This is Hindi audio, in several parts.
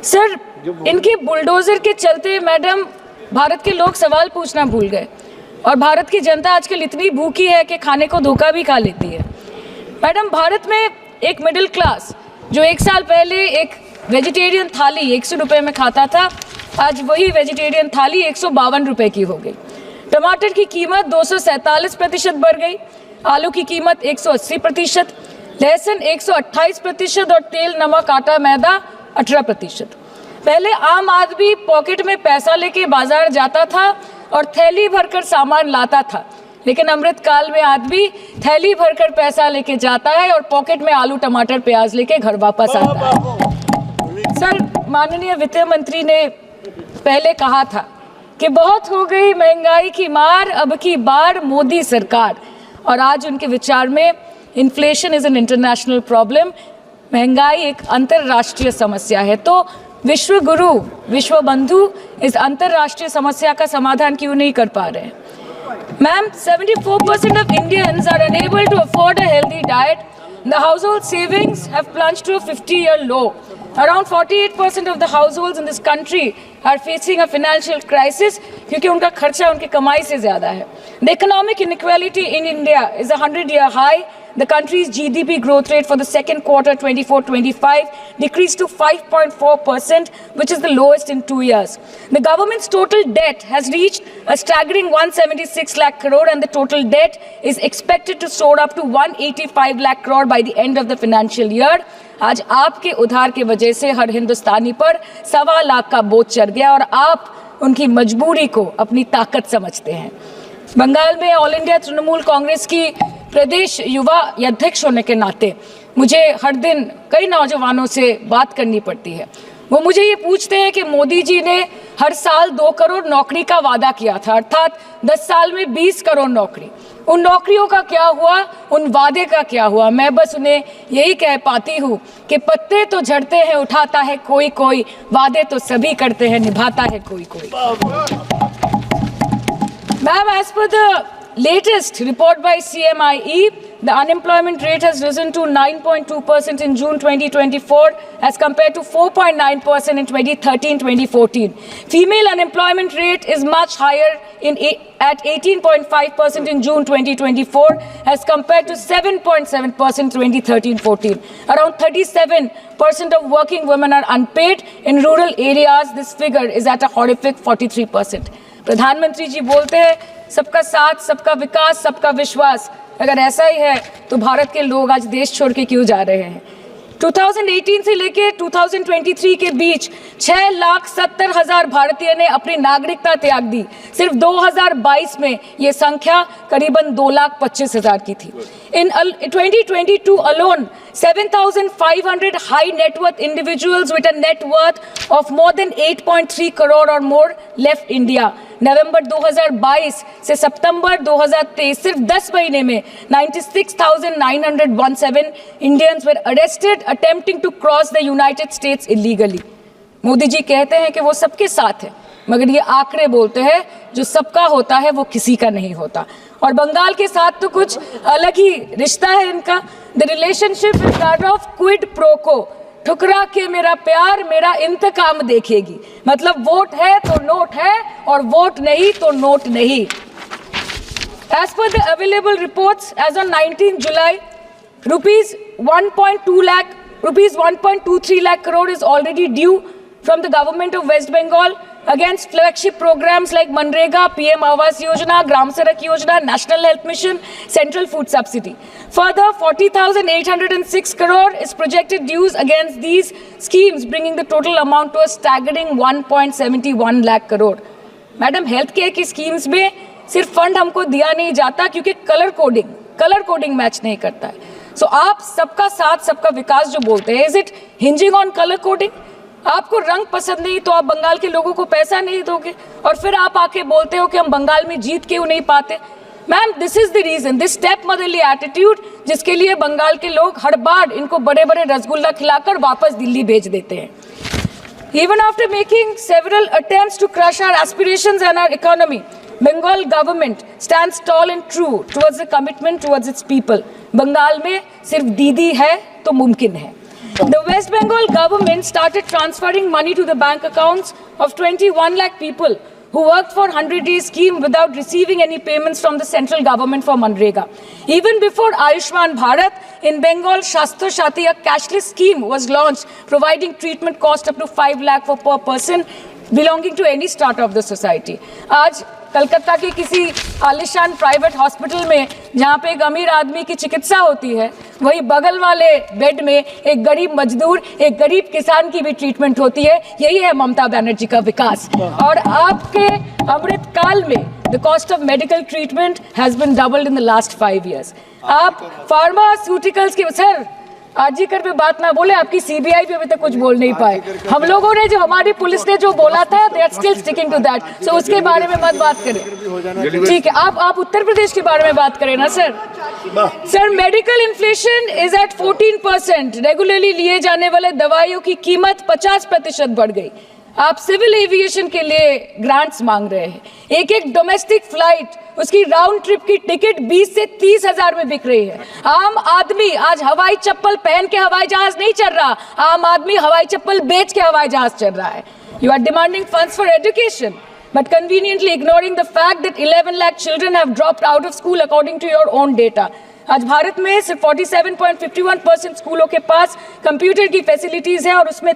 सर, इनके बुलडोजर के चलते मैडम भारत के लोग सवाल पूछना भूल गए और भारत की जनता आजकल इतनी भूखी है कि खाने को धोखा भी खा लेती है। मैडम, भारत में एक मिडिल क्लास जो एक साल पहले एक वेजिटेरियन थाली 100 रुपये में खाता था, आज वही वेजिटेरियन थाली 152 रुपये की हो गई। टमाटर की कीमत 247% बढ़ गई, आलू की कीमत 180%, लहसुन 128% और तेल, नमक, आटा, मैदा 18%। पहले आम आदमी पॉकेट में पैसा लेके बाजार जाता था और थैली भरकर सामान लाता था, लेकिन अमृत काल में आदमी थैली भरकर पैसा लेके जाता है और पॉकेट में आलू, टमाटर, प्याज लेके घर वापस आता है। सर, माननीय वित्त मंत्री ने पहले कहा था कि बहुत हो गई महंगाई की मार, अब की बार मोदी सरकार, और आज उनके विचार में inflation is an international problem, महंगाई एक अंतर्राष्ट्रीय समस्या है। तो विश्व गुरु, विश्व बंधु इस अंतर्राष्ट्रीय समस्या का समाधान क्यों नहीं कर पा रहे हैं? Ma'am, 74% of Indians are unable to afford a healthy diet. The household savings have plunged to a 50-year low. Around 48% of the households in this country are facing a financial crisis क्योंकि उनका खर्चा उनकी कमाई से ज़्यादा है। The economic inequality in India is a 100-year high. The country's GDP growth rate for the second quarter 24-25 decreased to 5.4%, which is the lowest in 2 years. The government's total debt has reached a staggering 176 lakh crore, and the total debt is expected to soar up to 185 lakh crore by the end of the financial year. आज आपके उधार की वजह से हर हिंदुस्तानी पर 1.25 लाख का बोझ चढ़ गया और आप उनकी मजबूरी को अपनी ताकत समझते हैं। बंगाल में ऑल इंडिया तृणमूल कांग्रेस की प्रदेश युवा अध्यक्ष होने के नाते मुझे हर दिन कई नौजवानों से बात करनी पड़ती है। वो मुझे ये पूछते हैं कि मोदी जी ने हर साल 2 करोड़ नौकरी का वादा किया था, अर्थात 10 साल में 20 करोड़ नौकरी। उन नौकरियों का क्या हुआ, उन वादे का क्या हुआ? मैं बस उन्हें यही कह पाती हूँ कि पत्ते तो झड़ते हैं, उठाता है कोई कोई, वादे तो सभी करते हैं, निभाता है कोई कोई। Ma'am, as per the latest report by CMIE, the unemployment rate has risen to 9.2% in June 2024 as compared to 4.9% in 2013-2014. Female unemployment rate is much higher at 18.5% in June 2024 as compared to 7.7% in 2013-14. Around 37% of working women are unpaid. In rural areas, this figure is at a horrific 43%. प्रधानमंत्री जी बोलते हैं सबका साथ, सबका विकास, सबका विश्वास। अगर ऐसा ही है तो भारत के लोग आज देश छोड़ के क्यों जा रहे हैं? 2018 से लेके 2023 के बीच 6,70,000 भारतीय ने अपनी नागरिकता त्याग दी। सिर्फ 2022 में ये संख्या करीबन 2,25,000 की थी। In 2022 alone, 7,500 high net worth individuals with a net worth of more than 8.3 crore or more left India. नवंबर 2022 से सितंबर 2023 सिर्फ 10 महीने में 96,917 Indians were arrested attempting to cross the United States illegally. Modi ji कहते हैं कि वो सबके साथ है, मगर ये आंकड़े बोलते हैं जो सबका होता है वो किसी का नहीं होता। और बंगाल के साथ तो कुछ अलग ही रिश्ता है इनका। The relationship is that of quid pro को, ठुकरा के मेरा प्यार मेरा इंतकाम देखेगी। मतलब वोट है तो नोट है और वोट नहीं तो नोट नहीं। As per the available reports, as on 19 July, rupees 1.23 lakh crore is already due from the government of West Bengal against flagship programs like Manrega, PM Awas Yojana, Gram Sadak Yojana, National Health Mission, Central Food Subsidy. Further, 40,806 crore is projected dues against these schemes, bringing the total amount to a staggering 1.71 lakh crore. Madam, health care की स्कीम्स में सिर्फ फंड हमको दिया नहीं जाता क्योंकि कलर कोडिंग मैच नहीं करता है। सो आप सबका साथ, सबका विकास जो बोलते हैं, is it hinging on colour coding? आपको रंग पसंद नहीं तो आप बंगाल के लोगों को पैसा नहीं दोगे और फिर आप आके बोलते हो कि हम बंगाल में जीत क्यों नहीं पाते? Ma'am, this is the reason, this step motherly attitude, जिसके लिए बंगाल के लोग हर बार इनको बड़े बड़े रसगुल्ला खिलाकर वापस दिल्ली भेज देते हैं। Even after making several attempts to crush our aspirations and our economy, Bengal government stands tall and true towards the commitment towards its people. Bengal में सिर्फ दीदी है तो मुमकिन है। The West Bengal government started transferring money to the bank accounts of 21 lakh people who worked for 100-day scheme without receiving any payments from the central government for Manrega. Even before Ayushman Bharat, in Bengal, Shastra Shati, a cashless scheme was launched, providing treatment cost up to 5 lakh for per person belonging to any strata of the society. आज कलकत्ता के किसी आलिशान प्राइवेट हॉस्पिटल में जहाँ पे एक अमीर आदमी की चिकित्सा होती है, वही बगल वाले बेड में एक गरीब मजदूर, एक गरीब किसान की भी ट्रीटमेंट होती है। यही है ममता बनर्जी का विकास। और आपके अमृत काल में the cost of medical treatment has been doubled in the last 5 years। आप फार्मास्यूटिकल्स के सर आरजीकर पे बात ना बोले, आपकी सीबीआई पे अभी तक कुछ बोल नहीं पाए। हम लोगों ने जो हमारी पुलिस ने जो बोला था, they are still sticking to that. So उसके बारे में मत बात करें, ठीक है। आप उत्तर प्रदेश के बारे में बात करें ना sir. Sir, medical inflation is at 14%। Regularly लिए जाने वाले दवाइयों की कीमत 50% बढ़ गई। आप सिविल एविएशन के लिए ग्रांट्स मांग रहे हैं। एक एक डोमेस्टिक फ्लाइट, उसकी राउंड ट्रिप की टिकट 20 से 30 हजार में बिक रही है। आम आदमी आज हवाई चप्पल पहन के हवाई जहाज नहीं चल रहा, आम आदमी हवाई चप्पल बेच के हवाई जहाज चल रहा है। You are demanding funds for education but conveniently ignoring the fact that 11 lakh children have dropped out of school according to your own data. आज भारत में सिर्फ 47.51% स्कूलों के पास कंप्यूटर की फैसिलिटीज है और उसमें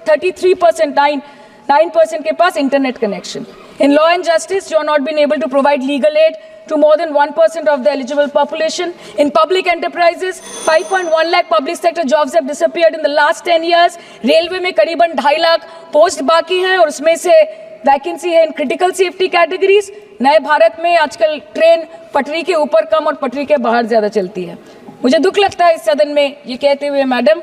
9% के पास internet connection. In law and justice, you are not been able to provide legal aid to more than 1% of the eligible population. In public enterprises, 5.1 lakh public sector jobs have disappeared in the last 10 years. Railway में करीबन 2.5 लाख पोस्ट बाकी हैं और उसमें से वैकेंसी है इन क्रिटिकल सेफ्टी कैटेगरीज। नए भारत में आजकल ट्रेन पटरी के ऊपर कम और पटरी के बाहर ज्यादा चलती है। मुझे दुख लगता है इस सदन में ये कहते हुए मैडम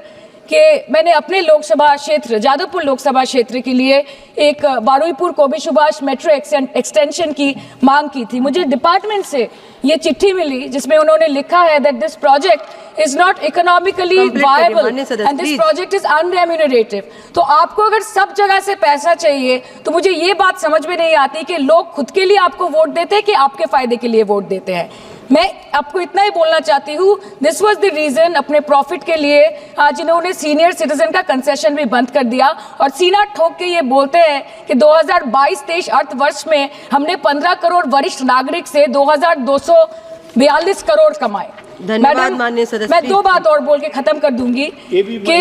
कि मैंने अपने लोकसभा क्षेत्र जादवपुर लोकसभा क्षेत्र के लिए एक बारुईपुर कोबी सुभाष मेट्रो एक्सटेंशन की मांग की थी। मुझे डिपार्टमेंट से ये चिट्ठी मिली जिसमें उन्होंने लिखा है that this project is not economically viable and this project is unremunerative. तो आपको अगर सब जगह से पैसा चाहिए तो मुझे ये बात समझ में नहीं आती कि लोग खुद के लिए आपको वोट देते हैं कि आपके फायदे के लिए वोट देते हैं। मैं आपको इतना ही बोलना चाहती हूँ, दिस वॉज द रीजन अपने प्रॉफिट के लिए आज इन्होंने सीनियर सिटीजन का कंसेशन भी बंद कर दिया और सीना ठोक के ये बोलते हैं कि 2022-23 अर्थ वर्ष में हमने 15 करोड़ वरिष्ठ नागरिक से 2242 करोड़ कमाए। धन्यवाद माननीय सदस्य। मैं 2 बात और बोल के खत्म कर दूंगी कि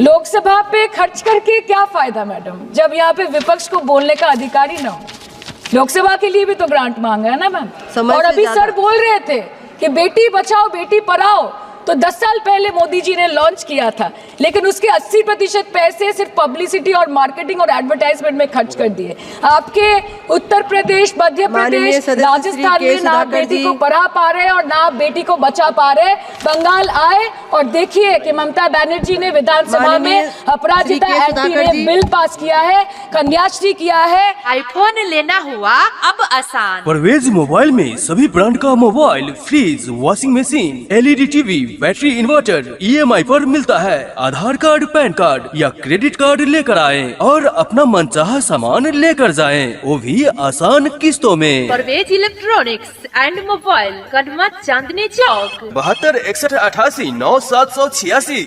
लोकसभा पे खर्च करके क्या फायदा मैडम, जब यहाँ पे विपक्ष को बोलने का अधिकार ही ना हो। लोकसभा के लिए भी तो ग्रांट मांगा है ना मैम। और अभी सर बोल रहे थे कि बेटी बचाओ बेटी पढ़ाओ, तो 10 साल पहले मोदी जी ने लॉन्च किया था, लेकिन उसके 80% पैसे सिर्फ पब्लिसिटी और मार्केटिंग और एडवर्टाइजमेंट में खर्च कर दिए। आपके उत्तर प्रदेश, मध्य प्रदेश, राजस्थान में ना आप बेटी को पढ़ा पा रहे और ना आप बेटी को बचा पा रहे। बंगाल आए और देखिए कि ममता बनर्जी ने विधानसभा में अपराजिता एक्ट में बिल पास किया है, कन्याश्री किया है। आईफोन लेना हुआ अब आसान। परवेज मोबाइल में सभी ब्रांड का mobile, fridge, washing machine, LED TV, battery, inverter EMI पर मिलता है। आधार कार्ड, पैन कार्ड या क्रेडिट कार्ड लेकर आएं और अपना मनचाहा सामान लेकर जाएं, वो भी आसान किस्तों में। Parvez electronics and mobile, Kadma, Chandni Chowk. 72 61 88 9 786।